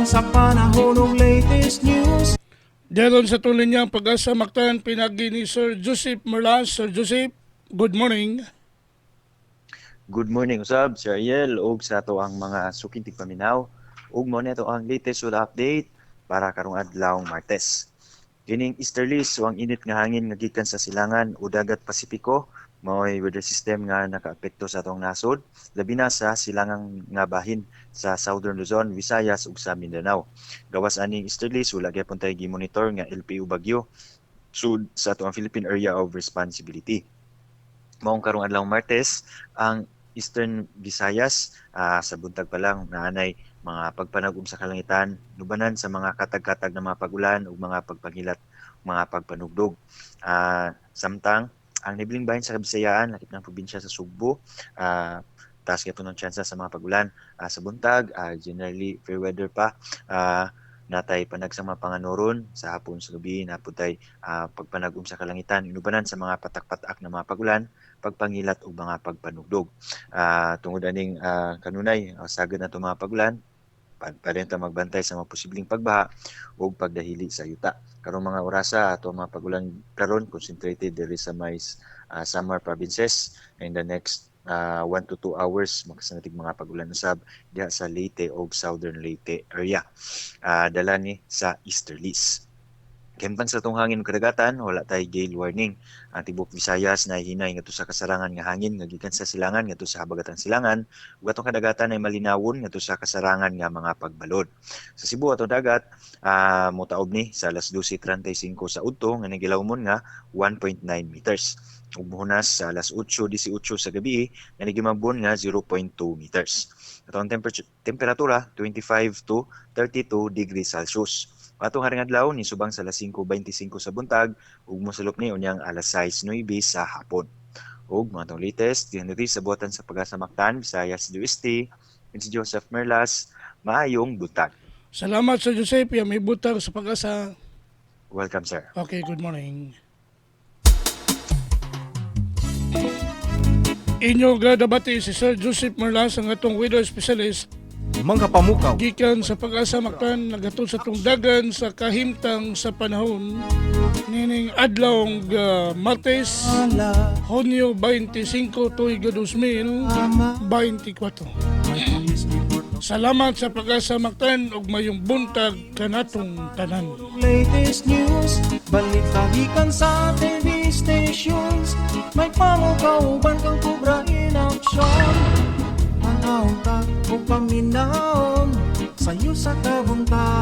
sa panahon ng latest news. Dayon sa tuloy niyang pag-asa Mactan, pinagi ni Sir Joseph Merlas. Sir Joseph, good morning. Good morning usab Sir Ariel og sa ato ang mga sukintig paminaw ug mo na ang latest weather update para karong adlaw Martes. Kining easterlies o ang init nga hangin nga gikan sa silangan o dagat Pasipiko mao'y weather system nga nakaapekto sa atong nasod labi na sa silangang nga bahin sa Southern Luzon, Visayas ug sa Mindanao. Gawas aning easterlies wala gyapon tay gi-monitor nga LPU bagyo sud sa ato ang Philippine Area of Responsibility. Maong karong adlaw Martes ang Eastern Visayas sa buntag pa lang naanay mga pagpanagum sa kalangitan, nubanan sa mga katag-katag na mga pagulan ug mga pagpangilat, mga pagpanugdog. Samtang ang nibling bahin sa Kabisayaan, lakip ng probinsya sa Sugbo, taas kaya po ng tsansa sa mga pagulan. Sa buntag, generally fair weather pa. Natay panag sa mga panganuron sa hapon sa gabi, naputay pagpanagum sa kalangitan, inubanan sa mga patak-patak na mga pagulan, pagpangilat o mga pagpanugdog. Tungod aning kanunay, sagad na itong mga pagulan, parenta magbantay sa mga posibleng pagbaha o pagdahili sa yuta. Karong mga orasa ato mga pagulan karon concentrated diri sa may summer provinces in the next 1 to 2 hours makasanatig mga pagulan usab diha sa Leyte o Southern Leyte area. Dala ni sa easterlies. Kembang sa tong hangin kadagatan, wala tay gale warning. Ang tibok Visayas na hinay ngadto sa kasarangan nga hangin nga gikan sa silangan ngadto sa habagatang silangan, ug atong kadagatan ay malinawon ngadto sa kasarangan nga mga pagbalod. Sa Cebu atong dagat, motaob ni sa alas 12:35 sa udto nga nagilawmon nga 1.9 meters. Ug mohunas sa alas 8:18 sa gabi nga nagimabon nga 0.2 meters. Atong temperatura 25 to 32 degrees Celsius. Atong haring adlaw ni subang sa alas 5:25 sa buntag ug mosulop ni unyang alas 6:09 sa hapon. Ug mga tong latest dinhi sa buhatan sa Pag-asa Mactan, Visayas do Este, si Joseph Merlas, maayong buntag. Salamat Sir Joseph, may butang sa pag-asa. Welcome sir. Okay, good morning. Inyo gadabati si Sir Joseph Merlas ang atong weather specialist Mga pamukaw. gikan sa Pag-asa Mactan, nagatod sa tong dagan sa kahimtang sa panahon nining adlaw Martes, Hunyo 25 tuig 2024. Salamat sa Pag-asa Mactan ug mayong buntag kanatong tanan. Latest news, balita gikan sa TV stations. May pamukaw-uban kang kubra in action. Panahon ta o paminaon, sayo sa kabuntagon.